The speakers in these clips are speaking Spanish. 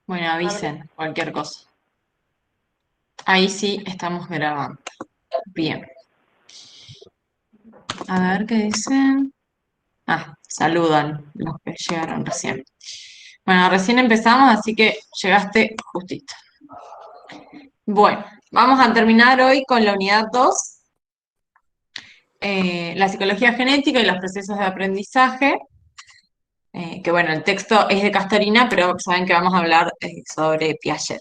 Bueno, A ver, avisen cualquier cosa. Ahí sí estamos grabando. Bien. A ver qué dicen. Ah, saludan los que llegaron recién. Bueno, recién empezamos, así que llegaste justito. Bueno, vamos a terminar hoy con la unidad 2, la psicología genética y los procesos de aprendizaje. Que bueno, el texto es de Castorina, pero saben que vamos a hablar sobre Piaget.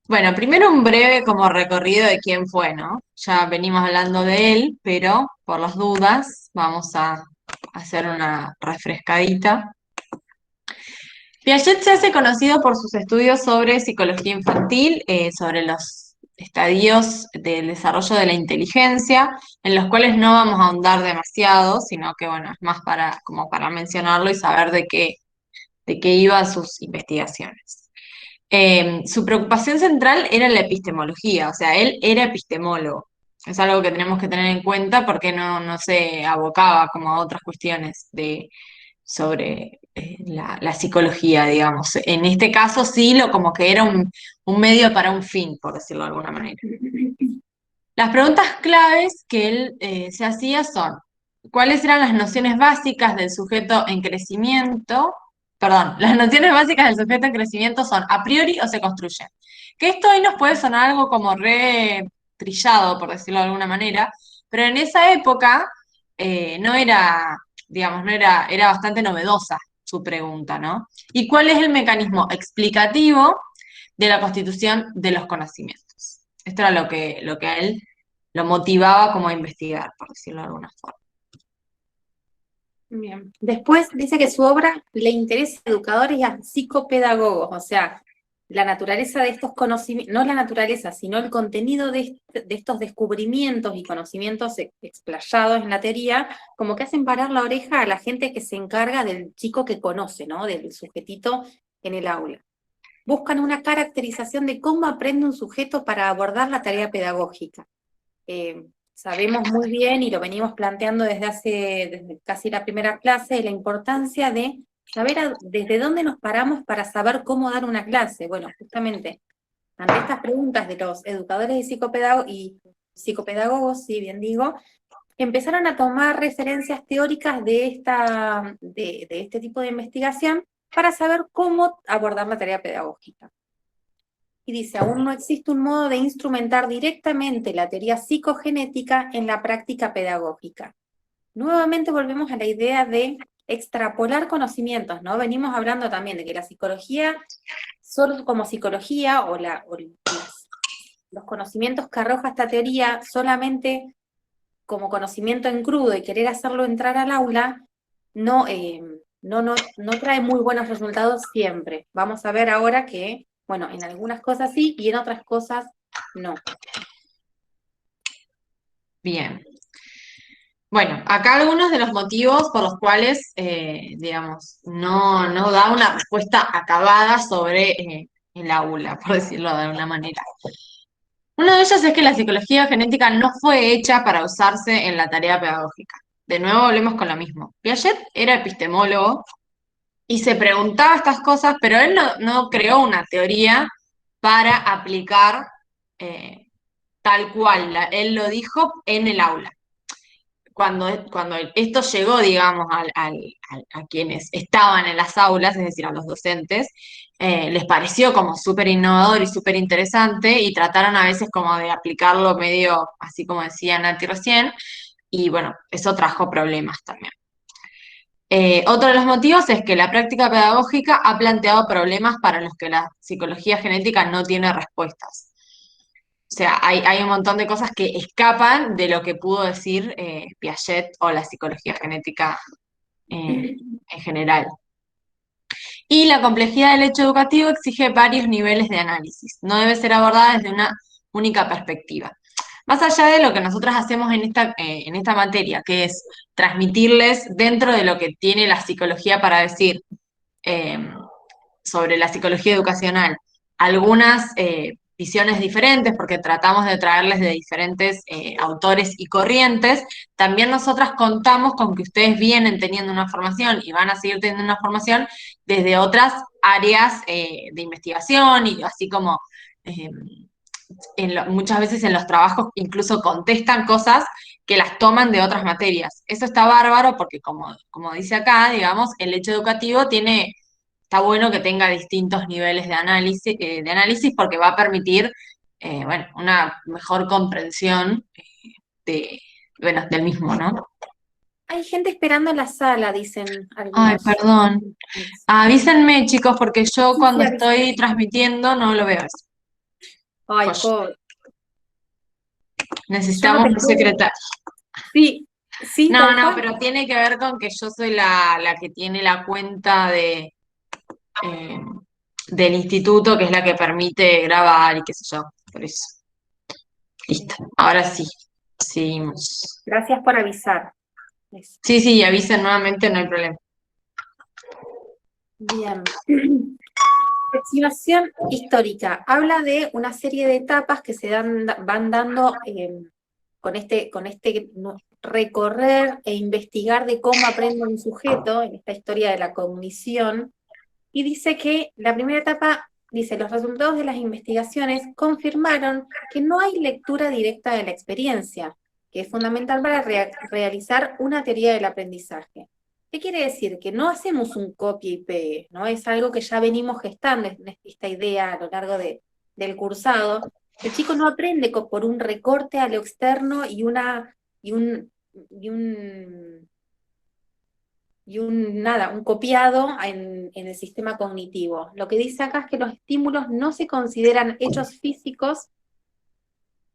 Bueno, primero un breve como recorrido de quién fue, ¿no? Ya venimos hablando de él, pero por las dudas vamos a hacer una refrescadita. Piaget se hace conocido por sus estudios sobre psicología infantil, sobre los estadios del desarrollo de la inteligencia, en los cuales no vamos a ahondar demasiado, sino que bueno, es más para, como para mencionarlo y saber de qué iban sus investigaciones. Su preocupación central era la epistemología, o sea, él era epistemólogo. Es algo que tenemos que tener en cuenta porque no se abocaba como a otras cuestiones sobre la psicología, digamos. En este caso sí, como que era un medio para un fin, por decirlo de alguna manera. Las preguntas claves que él se hacía son, ¿cuáles eran las nociones básicas del sujeto en crecimiento? Perdón, las nociones básicas del sujeto en crecimiento son a priori o se construyen. Que esto hoy nos puede sonar algo como re trillado, por decirlo de alguna manera, pero en esa época no era, digamos, era bastante novedosa su pregunta, ¿no? ¿Y cuál es el mecanismo explicativo de la constitución de los conocimientos? Esto era lo que a él lo motivaba como a investigar, por decirlo de alguna forma. bien. Después dice que su obra le interesa a educadores y a psicopedagogos, o sea, la naturaleza de estos conocimientos, no la naturaleza, sino el contenido de estos descubrimientos y conocimientos explayados en la teoría, como que hacen parar la oreja a la gente que se encarga del chico que conoce, ¿no? Del sujetito en el aula. Buscan una caracterización de cómo aprende un sujeto para abordar la tarea pedagógica. Sabemos muy bien y lo venimos planteando desde casi la primera clase, la importancia de saber desde dónde nos paramos para saber cómo dar una clase. Bueno, justamente ante estas preguntas de los educadores y psicopedagogos, si bien digo, empezaron a tomar referencias teóricas de este tipo de investigación para saber cómo abordar la tarea pedagógica. Y dice, aún no existe un modo de instrumentar directamente la teoría psicogenética en la práctica pedagógica. Nuevamente volvemos a la idea de extrapolar conocimientos, ¿no? Venimos hablando también de que la psicología, solo como psicología, los conocimientos que arroja esta teoría solamente como conocimiento en crudo y querer hacerlo entrar al aula, no, no trae muy buenos resultados siempre. Vamos a ver ahora que, bueno, en algunas cosas sí y en otras cosas no. Bien. Bueno, acá algunos de los motivos por los cuales, digamos, no da una respuesta acabada sobre el aula, por decirlo de alguna manera. Uno de ellos es que la psicología genética no fue hecha para usarse en la tarea pedagógica. De nuevo volvemos con lo mismo. Piaget era epistemólogo y se preguntaba estas cosas, pero él no creó una teoría para aplicar eh, tal cual, él lo dijo en el aula. Cuando esto llegó, digamos, a quienes estaban en las aulas, es decir, a los docentes, les pareció como súper innovador y súper interesante y trataron a veces como de aplicarlo medio, así como decía Nati recién, y bueno, eso trajo problemas también. Otro de los motivos es que la práctica pedagógica ha planteado problemas para los que la psicología genética no tiene respuestas. O sea, hay un montón de cosas que escapan de lo que pudo decir Piaget o la psicología genética en general. Y la complejidad del hecho educativo exige varios niveles de análisis. No debe ser abordada desde una única perspectiva. Más allá de lo que nosotros hacemos en esta materia, que es transmitirles dentro de lo que tiene la psicología para decir eh, sobre la psicología educacional, algunas visiones diferentes, porque tratamos de traerles de diferentes autores y corrientes, también nosotras contamos con que ustedes vienen teniendo una formación y van a seguir teniendo una formación desde otras áreas de investigación y así como eh, muchas veces en los trabajos incluso contestan cosas que las toman de otras materias. Eso está bárbaro porque como dice acá, digamos, el hecho educativo está bueno que tenga distintos niveles de análisis porque va a permitir, bueno, una mejor comprensión de, bueno, del mismo, ¿no? Hay gente esperando en la sala, dicen Ay, algunos. perdón. Avísenme, chicos, porque yo Sí, sí, cuando avisa. estoy transmitiendo no lo veo eso. Ay, Josh, pobre. Yo no necesitamos te un puedo. secretario. Sí, sí, No, tal no, cual. pero tiene que ver con que yo soy la que tiene la cuenta eh, del instituto, que es la que permite grabar y qué sé yo. Por eso. Listo. Ahora sí. Seguimos. Gracias por avisar. Eso. Sí, sí, avisen nuevamente, no hay problema. Bien. Aproximación histórica. Habla de una serie de etapas que van dando con este recorrer e investigar de cómo aprende un sujeto en esta historia de la cognición. Y dice que la primera etapa, dice, los resultados de las investigaciones confirmaron que no hay lectura directa de la experiencia, que es fundamental para realizar una teoría del aprendizaje. ¿Qué quiere decir? Que no hacemos un copia y pegue, ¿no? Es algo que ya venimos gestando, esta idea a lo largo del cursado. El chico no aprende por un recorte a lo externo y un, y un un copiado en el sistema cognitivo. Lo que dice acá es que los estímulos no se consideran hechos físicos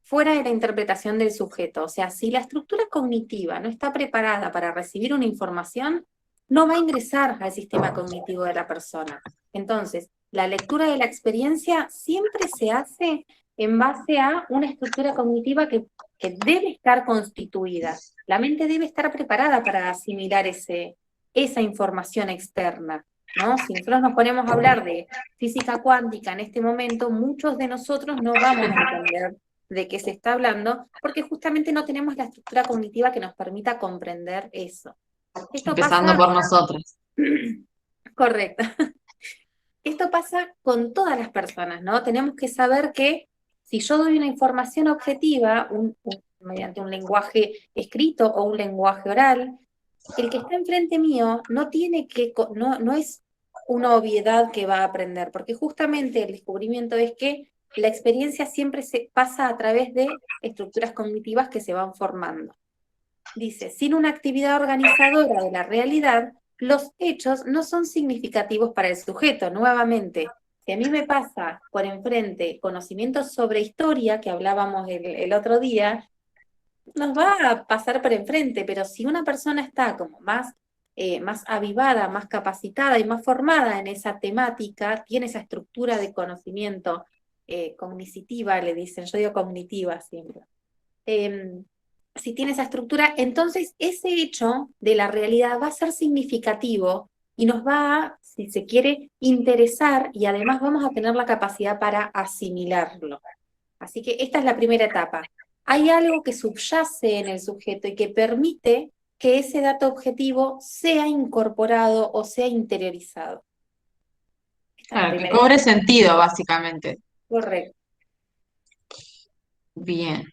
fuera de la interpretación del sujeto. O sea, si la estructura cognitiva no está preparada para recibir una información, no va a ingresar al sistema cognitivo de la persona. Entonces, la lectura de la experiencia siempre se hace en base a una estructura cognitiva que debe estar constituida. La mente debe estar preparada para asimilar esa información externa, ¿no? Si nosotros nos ponemos a hablar de física cuántica en este momento, muchos de nosotros no vamos a entender de qué se está hablando, porque justamente no tenemos la estructura cognitiva que nos permita comprender eso. Esto Empezando pasa, por nosotros. correcto, esto pasa con todas las personas, ¿no? Tenemos que saber que si yo doy una información objetiva, mediante un lenguaje escrito o un lenguaje oral, el que está enfrente mío no es una obviedad que va a aprender, porque justamente el descubrimiento es que la experiencia siempre se pasa a través de estructuras cognitivas que se van formando. Dice, sin una actividad organizadora de la realidad, los hechos no son significativos para el sujeto. Nuevamente, si a mí me pasa por enfrente conocimientos sobre historia, que hablábamos el otro día, nos va a pasar por enfrente, pero si una persona está como más avivada, más capacitada y más formada en esa temática, tiene esa estructura de conocimiento cognitiva, le dicen, yo digo cognitiva siempre. Si tiene esa estructura, entonces ese hecho de la realidad va a ser significativo y nos va a, si se quiere, interesar y además vamos a tener la capacidad para asimilarlo. Así que esta es la primera etapa. Hay algo que subyace en el sujeto y que permite que ese dato objetivo sea incorporado o sea interiorizado. Esta es la Claro, que primera etapa. cobre sentido, básicamente. Correcto. Bien.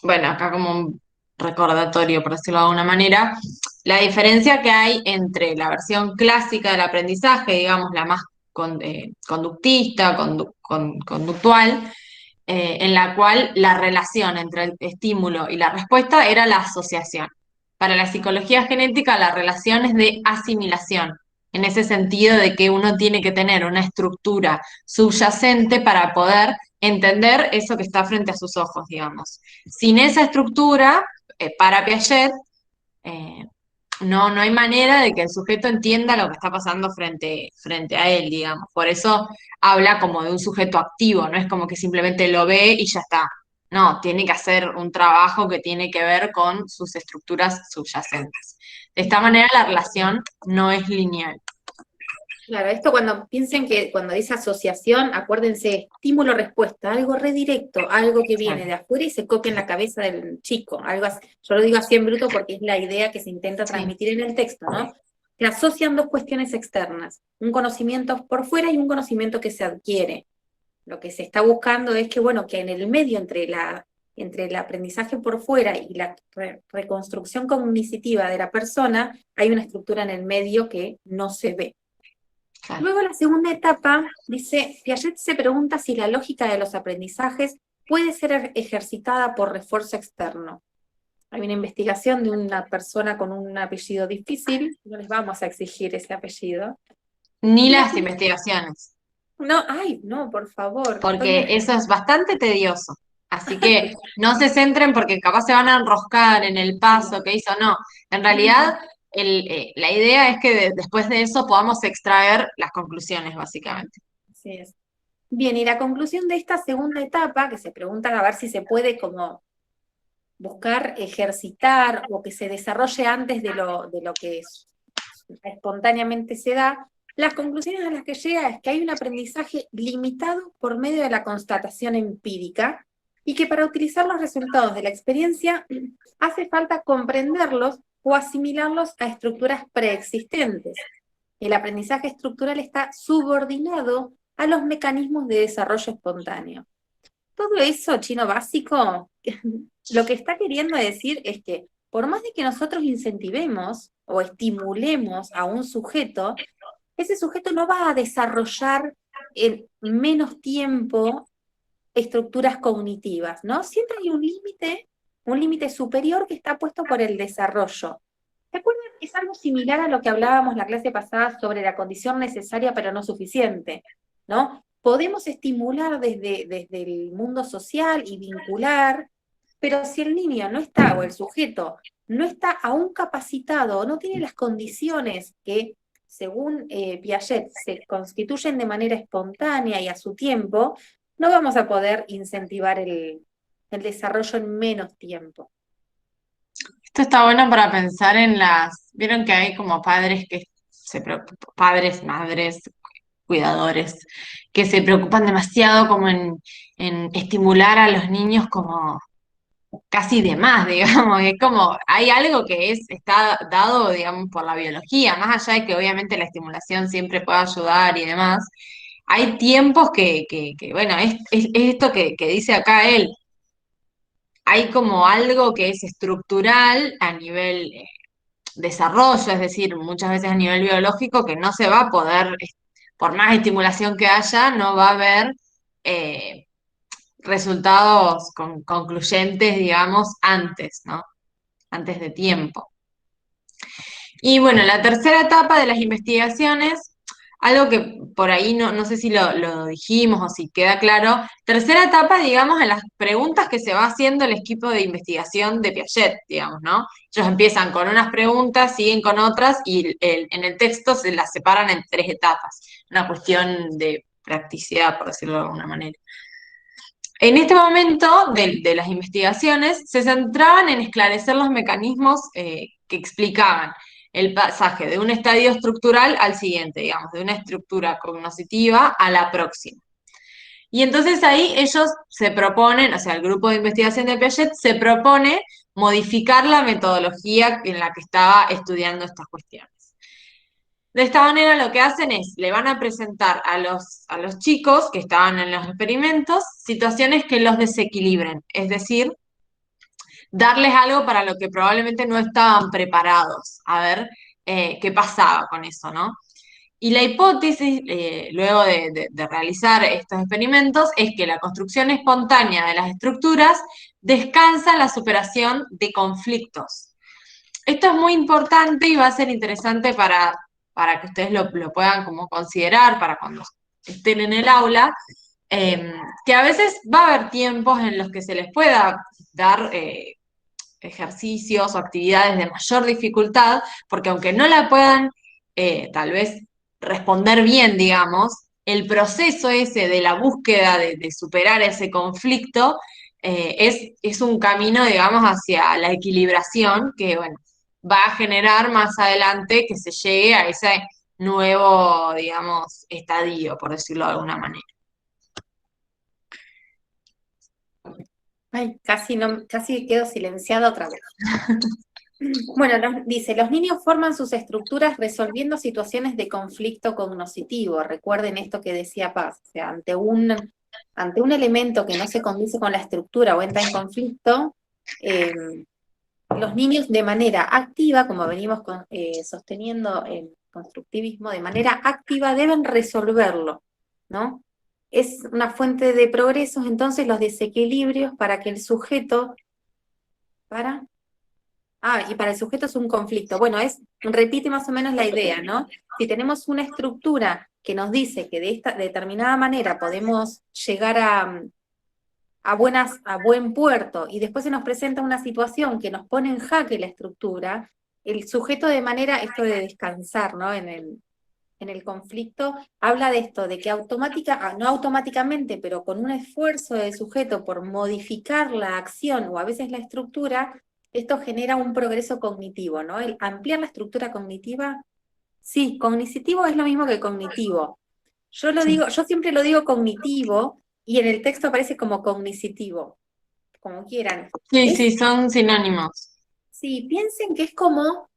Bueno, acá como un recordatorio, por decirlo de alguna manera, la diferencia que hay entre la versión clásica del aprendizaje, digamos, la más conductista, conductual, en la cual la relación entre el estímulo y la respuesta era la asociación. Para la psicología genética, la relación es de asimilación, en ese sentido de que uno tiene que tener una estructura subyacente para poder entender eso que está frente a sus ojos, digamos. Sin esa estructura, para Piaget, eh, no hay manera de que el sujeto entienda lo que está pasando frente a él, digamos. Por eso habla como de un sujeto activo, no es como que simplemente lo ve y ya está. No, tiene que hacer un trabajo que tiene que ver con sus estructuras subyacentes. De esta manera la relación no es lineal. Claro, esto cuando piensen que cuando dice asociación, acuérdense, estímulo-respuesta, algo redirecto, algo que viene de afuera y se copia en la cabeza del chico, algo así. Yo lo digo así en bruto porque es la idea que se intenta Sí. transmitir en el texto, ¿no? Se asocian dos cuestiones externas, un conocimiento por fuera y un conocimiento que se adquiere. Lo que se está buscando es que, bueno, que en el medio entre el aprendizaje por fuera y la reconstrucción cognitiva de la persona, hay una estructura en el medio que no se ve. Claro. Luego la segunda etapa dice, Piaget se pregunta si la lógica de los aprendizajes puede ser ejercitada por refuerzo externo. Hay una investigación de una persona con un apellido difícil, no les vamos a exigir ese apellido. Ni Y la las investigaciones, no, ay, no, por favor, porque eso es bastante tedioso. Así que no se centren porque capaz se van a enroscar en el paso que hizo, no. En realidad, la idea es que después de eso podamos extraer las conclusiones, básicamente. Así es. Bien, y la conclusión de esta segunda etapa, que se pregunta a ver si se puede como buscar ejercitar o que se desarrolle antes de lo que espontáneamente se da, las conclusiones a las que llega es que hay un aprendizaje limitado por medio de la constatación empírica y que para utilizar los resultados de la experiencia hace falta comprenderlos o asimilarlos a estructuras preexistentes. El aprendizaje estructural está subordinado a los mecanismos de desarrollo espontáneo. Todo eso, chino básico, lo que está queriendo decir es que por más de que nosotros incentivemos o estimulemos a un sujeto, ese sujeto no va a desarrollar en menos tiempo estructuras cognitivas, ¿no? Siempre hay un límite superior que está puesto por el desarrollo. ¿Se acuerdan? Es algo similar a lo que hablábamos la clase pasada sobre la condición necesaria pero no suficiente, ¿no? Podemos estimular desde el mundo social y vincular, pero si el niño no está, o el sujeto, no está aún capacitado, o no tiene las condiciones que, según Piaget, se constituyen de manera espontánea y a su tiempo, no vamos a poder incentivar el desarrollo en menos tiempo. Esto está bueno para pensar en vieron que hay como padres padres, madres, cuidadores, que se preocupan demasiado como en estimular a los niños como casi de más, digamos, es como, hay algo que está dado, digamos, por la biología, más allá de que obviamente la estimulación siempre puede ayudar y demás, hay tiempos bueno, es esto que dice acá él, hay como algo que es estructural a nivel desarrollo, es decir, muchas veces a nivel biológico, que no se va a poder, por más estimulación que haya, no va a haber eh, resultados concluyentes, digamos, antes, ¿no? Antes de tiempo. Y bueno, la tercera etapa de las investigaciones, algo que por ahí no sé si lo dijimos o si queda claro, tercera etapa, digamos, en las preguntas que se va haciendo el equipo de investigación de Piaget, digamos, ¿no? Ellos empiezan con unas preguntas, siguen con otras y en el texto se las separan en tres etapas, una cuestión de practicidad, por decirlo de alguna manera. En este momento de las investigaciones se centraban en esclarecer los mecanismos que explicaban el pasaje de un estadio estructural al siguiente, digamos, de una estructura cognoscitiva a la próxima. Y entonces ahí ellos se proponen, o sea, el grupo de investigación de Piaget se propone modificar la metodología en la que estaba estudiando estas cuestiones. De esta manera lo que hacen es, le van a presentar a los chicos que estaban en los experimentos situaciones que los desequilibren, es decir, darles algo para lo que probablemente no estaban preparados, a ver qué pasaba con eso, ¿no? Y la hipótesis, luego de realizar estos experimentos, es que la construcción espontánea de las estructuras descansa en la superación de conflictos. Esto es muy importante y va a ser interesante para que ustedes lo puedan como considerar para cuando estén en el aula, que a veces va a haber tiempos en los que se les pueda dar ejercicios o actividades de mayor dificultad, porque aunque no la puedan tal vez responder bien, digamos, el proceso ese de la búsqueda de superar ese conflicto es un camino, digamos, hacia la equilibración que, bueno, va a generar más adelante que se llegue a ese nuevo, digamos, estadio, por decirlo de alguna manera. Ay, casi no, casi quedo silenciada otra vez. Bueno, dice, los niños forman sus estructuras resolviendo situaciones de conflicto cognoscitivo. Recuerden esto que decía Paz, o sea, ante un elemento que no se condice con la estructura o entra en conflicto, los niños de manera activa, como venimos sosteniendo el constructivismo, de manera activa deben resolverlo, ¿no? Es una fuente de progresos, entonces, los desequilibrios para que el sujeto, para... Ah, y para el sujeto es un conflicto. Bueno, repite más o menos la idea, ¿no? Si tenemos una estructura que nos dice que de esta determinada manera podemos llegar a buen puerto y después se nos presenta una situación que nos pone en jaque la estructura, el sujeto de manera, esto de descansar, ¿no? En el conflicto, habla de esto, de que no automáticamente, pero con un esfuerzo del sujeto por modificar la acción o a veces la estructura, esto genera un progreso cognitivo, ¿no? El ampliar la estructura cognitiva, sí, cognitivo es lo mismo que cognitivo. Sí, Yo siempre lo digo cognitivo y en el texto aparece como cognicitivo, como quieran. sí, sí, son sinónimos. Sí, piensen que es como,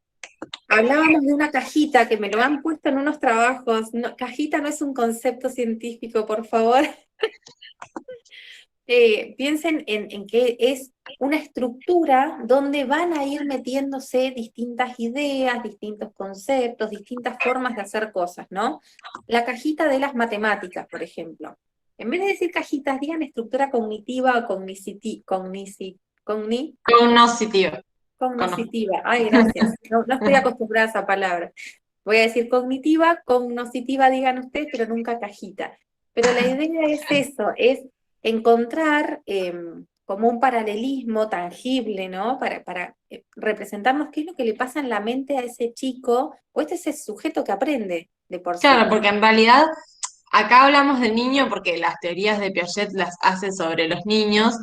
hablábamos de una cajita que me lo han puesto en unos trabajos. Cajita no es un concepto científico, por favor. Piensen en que es una estructura donde van a ir metiéndose distintas ideas, distintos conceptos, distintas formas de hacer cosas, ¿no? La cajita de las matemáticas, por ejemplo. En vez de decir cajitas, digan estructura cognitiva o Cognoscitivo. Cono- cognoscitiva. Ay, gracias. No, no estoy acostumbrada a esa palabra. Voy a decir cognitiva, cognoscitiva, digan ustedes, pero nunca cajita. Pero la idea es eso, es encontrar como un paralelismo tangible, ¿no? Para representarnos qué es lo que le pasa en la mente a ese chico, o este es el sujeto que aprende de por Claro, sí. porque en realidad acá hablamos del niño porque las teorías de Piaget las hace sobre los niños,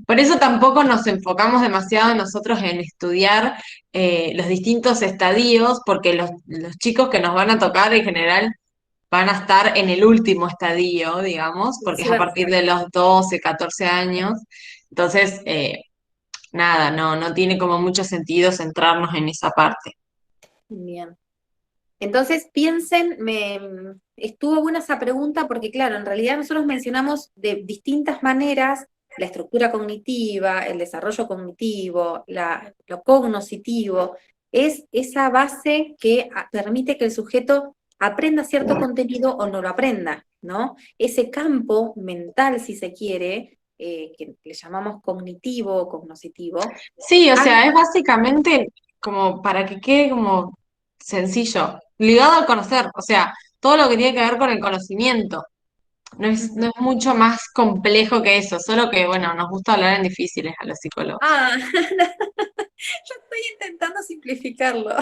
por eso tampoco nos enfocamos demasiado nosotros en estudiar los distintos estadios, porque los chicos que nos van a tocar en general van a estar en el último estadio, digamos, Es porque es a partir cierto. de los 12, 14 años. Entonces, nada, no tiene como mucho sentido centrarnos en esa parte. Bien. Entonces, piensen, estuvo buena esa pregunta porque, claro, en realidad nosotros mencionamos de distintas maneras la estructura cognitiva, el desarrollo cognitivo, lo cognoscitivo, es esa base que permite que el sujeto aprenda cierto contenido o no lo aprenda, ¿no? Ese campo mental, si se quiere, que le llamamos cognitivo o cognoscitivo, Sí, o sea, es básicamente como para que quede como sencillo, ligado al conocer, o sea, todo lo que tiene que ver con el conocimiento. No es mucho más complejo que eso, solo que, bueno, nos gusta hablar en difíciles a los psicólogos. Ah, yo estoy intentando simplificarlo.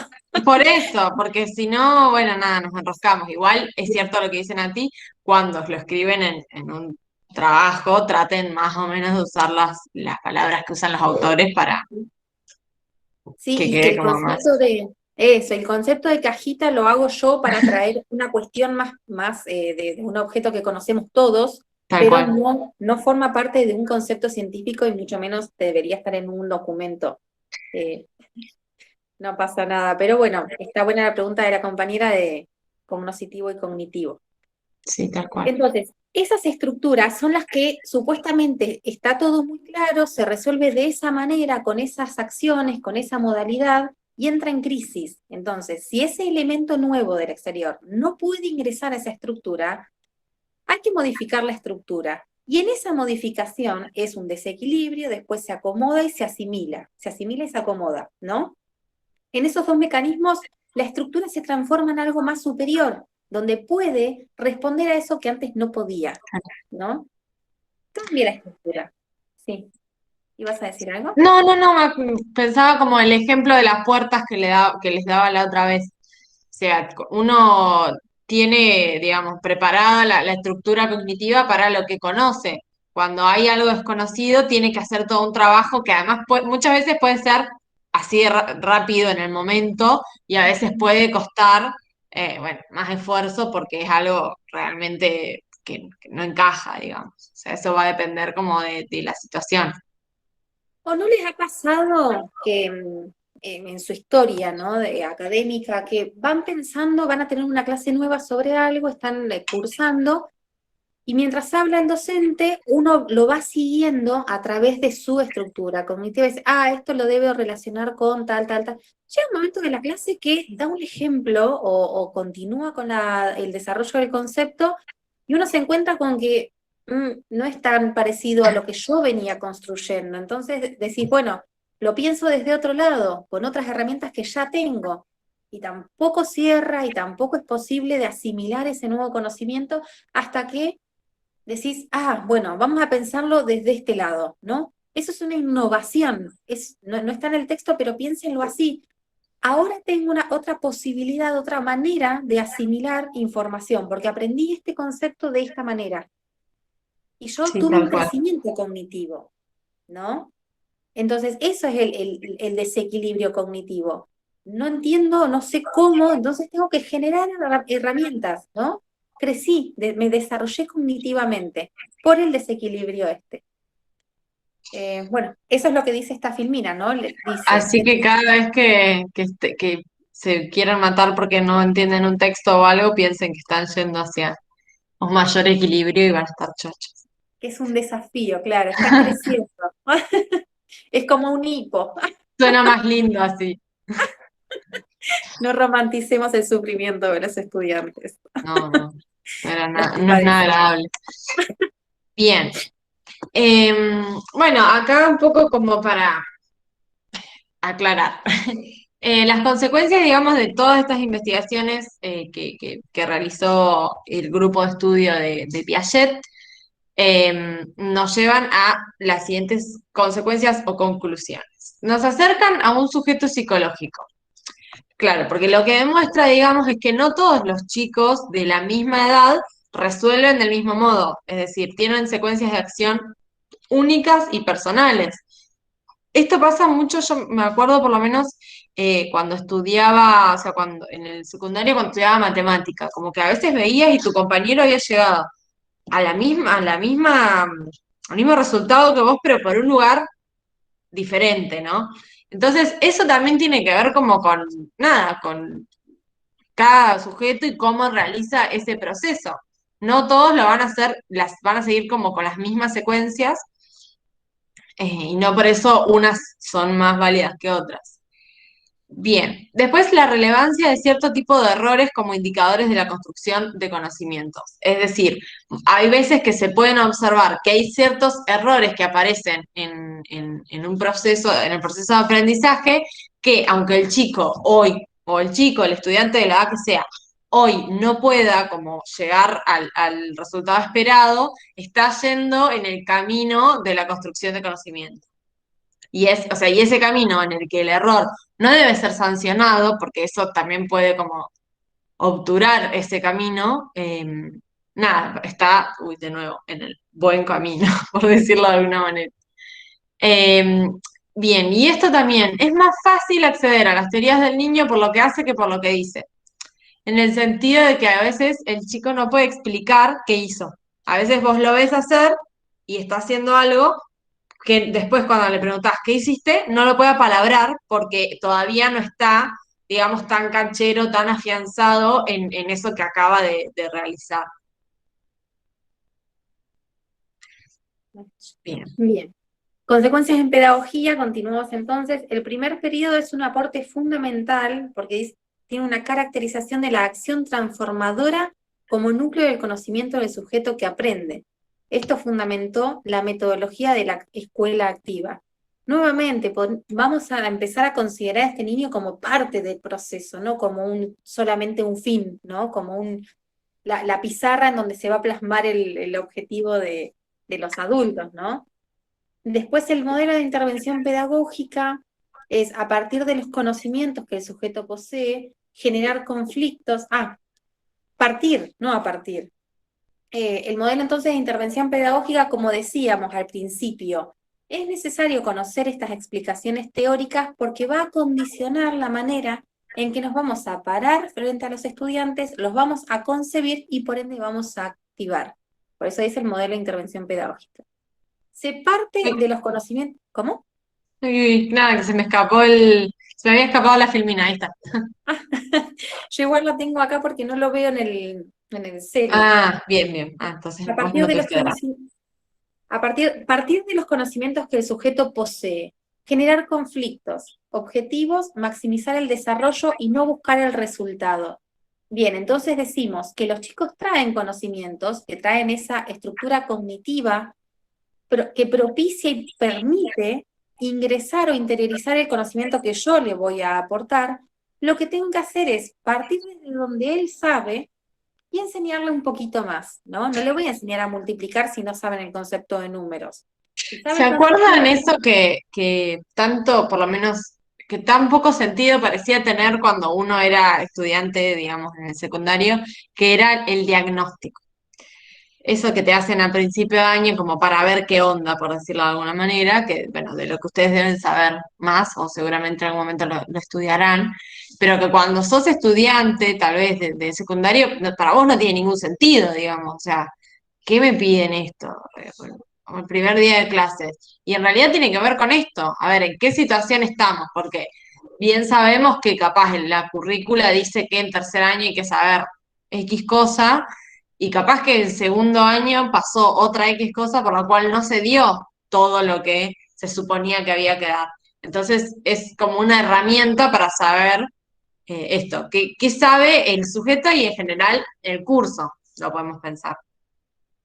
Por eso, porque si no, bueno, nada, nos enroscamos. Igual es cierto lo que dicen a ti, cuando lo escriben en un trabajo, traten más o menos de usar las palabras que usan los autores para Sí, que y que quede el como más. concepto de eso, el concepto de cajita lo hago yo para traer una cuestión más de un objeto que conocemos todos, Tal pero cual. no forma parte de un concepto científico y mucho menos debería estar en un documento. Eh, no pasa nada, pero bueno, está buena la pregunta de la compañera de cognoscitivo y cognitivo. Sí, tal cual. Entonces, esas estructuras son las que supuestamente está todo muy claro, se resuelve de esa manera, con esas acciones, con esa modalidad, y entra en crisis. Entonces, si ese elemento nuevo del exterior no puede ingresar a esa estructura, hay que modificar la estructura. Y en esa modificación es un desequilibrio, después se acomoda y se asimila y se acomoda, ¿no? En esos dos mecanismos, la estructura se transforma en algo más superior, donde puede responder a eso que antes no podía, ¿no? Cambia la estructura. Sí. ¿Ibas a decir algo? No, pensaba como el ejemplo de las puertas que les daba la otra vez. O sea, uno tiene, digamos, preparada la estructura cognitiva para lo que conoce. Cuando hay algo desconocido, tiene que hacer todo un trabajo que además muchas veces puede ser así de rápido en el momento y a veces puede costar. bueno, más esfuerzo porque es algo realmente que no encaja, digamos. O sea, eso va a depender como de la situación. ¿O no les ha pasado que en su historia, ¿no? De académica, que van pensando, van a tener una clase nueva sobre algo, están cursando, y mientras habla el docente, uno lo va siguiendo a través de su estructura cognitiva y dice, ah, esto lo debo relacionar con tal, tal, tal. Llega un momento de la clase que da un ejemplo o continúa con el desarrollo del concepto y uno se encuentra con que no es tan parecido a lo que yo venía construyendo. Entonces decís, bueno, lo pienso desde otro lado, con otras herramientas que ya tengo. Y tampoco cierra y tampoco es posible de asimilar ese nuevo conocimiento hasta que decís, ah, bueno, vamos a pensarlo desde este lado, ¿no? Eso es una innovación, no está en el texto, pero piénsenlo así. Ahora tengo una otra posibilidad, otra manera de asimilar información, porque aprendí este concepto de esta manera. Y yo Sí, tuve un tal cual. crecimiento cognitivo, ¿no? Entonces, eso es el desequilibrio cognitivo. No entiendo, no sé cómo, entonces tengo que generar herramientas, ¿no? Crecí, me desarrollé cognitivamente por el desequilibrio este. Bueno, eso es lo que dice esta filmina, ¿no? Dice, Así que cada vez que se quieran matar porque no entienden un texto o algo, piensen que están yendo hacia un mayor equilibrio y van a estar chochos. que es un desafío, claro, están creciendo. Es como un hipo. Suena más lindo así. No romanticemos el sufrimiento de los estudiantes. No, no, Los que no es nada padecen. agradable. Bien. Bueno, acá un poco como para aclarar. Las consecuencias, digamos, de todas estas investigaciones que realizó el grupo de estudio de Piaget nos llevan a las siguientes consecuencias o conclusiones. Nos acercan a un sujeto psicológico. Claro, porque lo que demuestra, digamos, es que no todos los chicos de la misma edad resuelven del mismo modo, es decir, tienen secuencias de acción únicas y personales. Esto pasa mucho, yo me acuerdo por lo menos cuando estudiaba, o sea, cuando en el secundario cuando estudiaba matemática, como que a veces veías y tu compañero había llegado al mismo resultado que vos, pero por un lugar diferente, ¿no? Entonces, eso también tiene que ver como con, nada, con cada sujeto y cómo realiza ese proceso. No todos lo van a hacer, las van a seguir como con las mismas secuencias, y no por eso unas son más válidas que otras. Bien, después la relevancia de cierto tipo de errores como indicadores de la construcción de conocimientos. Es decir, hay veces que se pueden observar que hay ciertos errores que aparecen en un proceso, en el proceso de aprendizaje, que aunque el chico hoy, o el chico, el estudiante de la edad que sea, hoy no pueda como llegar al resultado esperado, está yendo en el camino de la construcción de conocimiento. O sea, y ese camino en el que el error no debe ser sancionado, porque eso también puede como obturar ese camino, nada, está, uy, de nuevo, en el buen camino, por decirlo de alguna manera. Eh, Bien, y esto también, es más fácil acceder a las teorías del niño por lo que hace que por lo que dice, en el sentido de que a veces el chico no puede explicar qué hizo. A veces vos lo ves hacer y está haciendo algo que después cuando le preguntás qué hiciste, no lo puede apalabrar porque todavía no está, digamos, tan canchero, tan afianzado en eso que acaba de realizar. Bien. Bien. Consecuencias en pedagogía, continuamos entonces. El primer periodo es un aporte fundamental porque tiene una caracterización de la acción transformadora como núcleo del conocimiento del sujeto que aprende. Esto fundamentó la metodología de la escuela activa. Nuevamente, vamos a empezar a considerar a este niño como parte del proceso, no como solamente un fin, ¿no? Como la pizarra en donde se va a plasmar el objetivo de los adultos, ¿no? Después el modelo de intervención pedagógica es a partir de los conocimientos que el sujeto posee, generar conflictos, partir, no a partir. El modelo entonces de intervención pedagógica, como decíamos al principio, es necesario conocer estas explicaciones teóricas porque va a condicionar la manera en que nos vamos a parar frente a los estudiantes, los vamos a concebir y por ende vamos a activar. Por eso dice el modelo de intervención pedagógica. Se parte de los conocimientos. ¿Cómo? Uy, nada, que se me había escapado la filmina, ahí está. Yo igual lo tengo acá porque no lo veo en el celu. Ah, bien, bien. Ah, entonces A vos partir no de te los quedará. conocimientos. Partir de los conocimientos que el sujeto posee, generar conflictos, objetivos, maximizar el desarrollo y no buscar el resultado. Bien, entonces decimos que los chicos traen conocimientos, que traen esa estructura cognitiva que propicia y permite ingresar o interiorizar el conocimiento que yo le voy a aportar. Lo que tengo que hacer es partir de donde él sabe y enseñarle un poquito más, ¿no? No le voy a enseñar a multiplicar si no saben el concepto de números. Si sabe ¿Se el concepto acuerdan de... eso que tanto, por lo menos, que tan poco sentido parecía tener cuando uno era estudiante, digamos, en el secundario, que era el diagnóstico? Eso que te hacen a principio de año como para ver qué onda, por decirlo de alguna manera, que, bueno, de lo que ustedes deben saber más, o seguramente en algún momento lo estudiarán, pero que cuando sos estudiante, tal vez de secundario, para vos no tiene ningún sentido, digamos, o sea, ¿qué me piden esto? Bueno, como el primer día de clases. Y en realidad tiene que ver con esto, a ver, ¿en qué situación estamos? Porque bien sabemos que capaz en la currícula dice que en tercer año hay que saber X cosa, y capaz que en segundo año pasó otra X cosa por la cual no se dio todo lo que se suponía que había que dar. Entonces es como una herramienta para saber esto, qué sabe el sujeto y en general el curso, lo podemos pensar.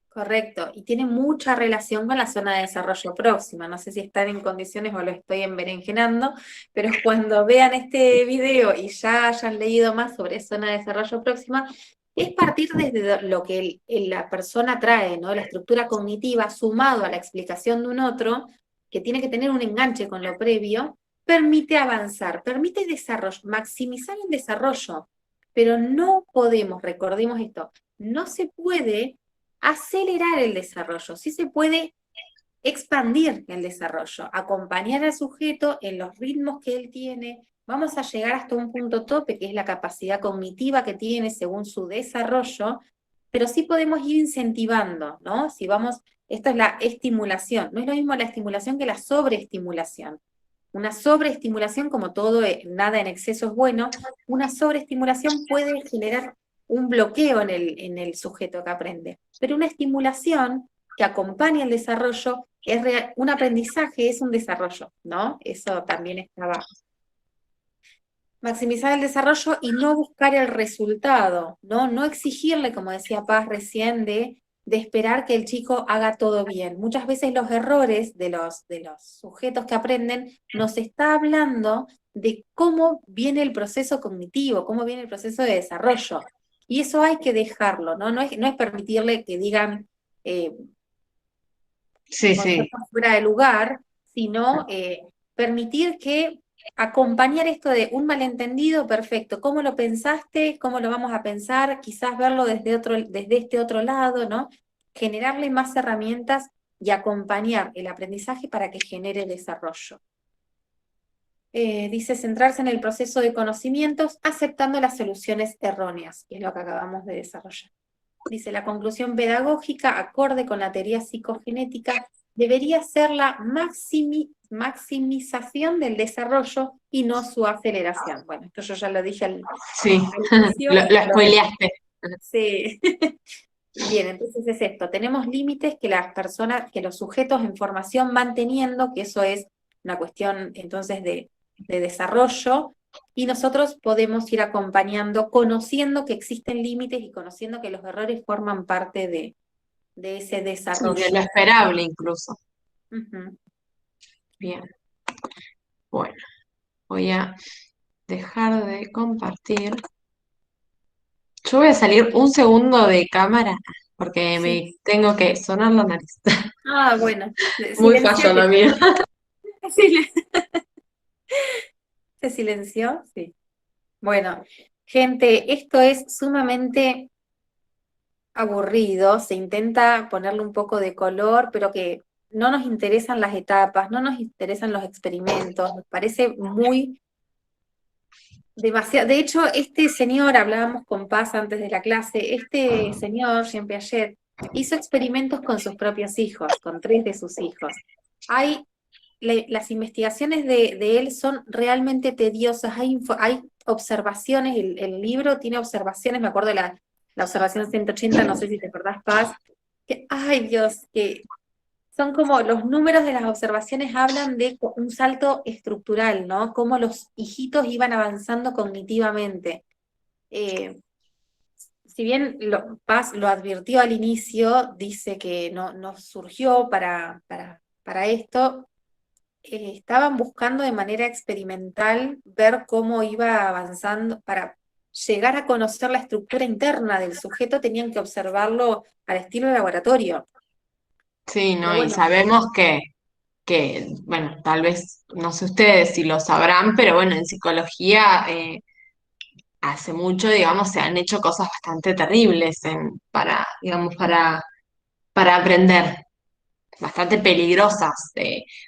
Correcto, y tiene mucha relación con la zona de desarrollo próxima. No sé si están en condiciones o lo estoy enberenjenando, pero cuando vean este video y ya hayan leído más sobre zona de desarrollo próxima, es partir desde lo que la persona trae, ¿no? La estructura cognitiva sumado a la explicación de un otro, que tiene que tener un enganche con lo previo, permite avanzar, permite desarrollo, maximizar el desarrollo, pero no podemos, recordemos esto, no se puede acelerar el desarrollo, sí se puede expandir el desarrollo, acompañar al sujeto en los ritmos que él tiene. Vamos a llegar hasta un punto tope, que es la capacidad cognitiva que tiene según su desarrollo, pero sí podemos ir incentivando, ¿no? Si vamos, esto es la estimulación, no es lo mismo la estimulación que la sobreestimulación. Una sobreestimulación, como todo, nada en exceso es bueno, una sobreestimulación puede generar un bloqueo en el sujeto que aprende, pero una estimulación que acompaña el desarrollo es un aprendizaje, es un desarrollo, ¿no? Eso también estaba. Maximizar el desarrollo y no buscar el resultado, ¿no? No exigirle, como decía Paz recién, de esperar que el chico haga todo bien. Muchas veces los errores de los sujetos que aprenden nos está hablando de cómo viene el proceso cognitivo, cómo viene el proceso de desarrollo. Y eso hay que dejarlo, ¿no? No es permitirle que digan Sí, sí. conceptos fuera de lugar, sino permitir que acompañar esto de un malentendido, perfecto, ¿cómo lo pensaste? ¿Cómo lo vamos a pensar? Quizás verlo desde este otro lado, ¿no? Generarle más herramientas y acompañar el aprendizaje para que genere desarrollo. Dice centrarse en el proceso de conocimientos aceptando las soluciones erróneas, que es lo que acabamos de desarrollar. Dice, la conclusión pedagógica, acorde con la teoría psicogenética, debería ser la maximización del desarrollo y no su aceleración. Bueno, esto yo ya lo dije Sí, al inicio, lo pero spoileaste. sí. Bien, entonces es esto, tenemos límites que las personas, que los sujetos en formación van teniendo, que eso es una cuestión entonces de desarrollo, y nosotros podemos ir acompañando, conociendo que existen límites y conociendo que los errores forman parte de ese Sí, de lo desarrollo. esperable incluso. Ujú. Bien, bueno, voy a dejar de compartir. Yo voy a salir un segundo de cámara porque Sí. me tengo que sonar la nariz. Ah, bueno, Muy fallo lo silenciate. mío. ¿Se silenció? Sí. Bueno, gente, esto es sumamente aburrido, se intenta ponerle un poco de color, pero que no nos interesan las etapas, no nos interesan los experimentos, nos parece muy demasiado. De hecho, este señor, hablábamos con Paz antes de la clase, este señor, Jean Piaget, hizo experimentos con sus propios hijos, con 3 de sus hijos. Hay, las investigaciones de él son realmente tediosas, hay observaciones, el libro tiene observaciones, me acuerdo de la observación 180, no sé si te acordás, Paz, que, ay Dios, que son como los números de las observaciones hablan de un salto estructural, ¿no? Cómo los hijitos iban avanzando cognitivamente. Eh, si bien Paz lo advirtió al inicio, dice que no surgió para esto, estaban buscando de manera experimental ver cómo iba avanzando, para llegar a conocer la estructura interna del sujeto, tenían que observarlo al estilo de laboratorio. Sí, Pero ¿no? Y bueno, sabemos bueno, tal vez, no sé ustedes si lo sabrán, pero bueno, en psicología hace mucho, digamos, se han hecho cosas bastante terribles para, digamos, para aprender, bastante peligrosas.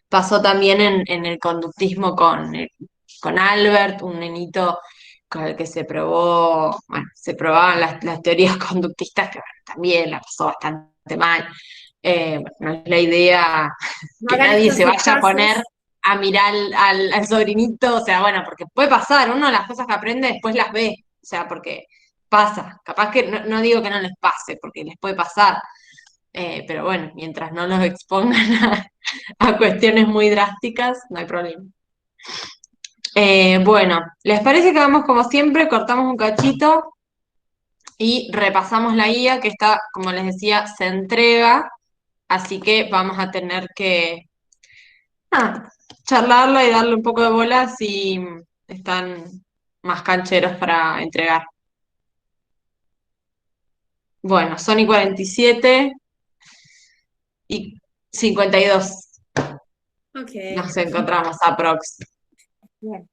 Pasó también en el conductismo con Albert, un nenito con el que se probó, bueno, se probaban las teorías conductistas, que bueno, también la pasó bastante mal. Bueno, no es la idea no que hagan nadie estos se vaya a poner casos. a mirar al sobrinito, o sea, bueno, porque puede pasar, uno las cosas que aprende después las ve, o sea, porque pasa, capaz que no digo que no les pase, porque les puede pasar, pero bueno, mientras no los expongan a cuestiones muy drásticas, no hay problema. Bueno, ¿les parece que vamos como siempre, cortamos un cachito y repasamos la guía que está, como les decía, se entrega, así que vamos a tener que charlarla y darle un poco de bola si están más cancheros para entregar? Bueno, son y 47 y 52. Ok, Nos encontramos aprox. bien.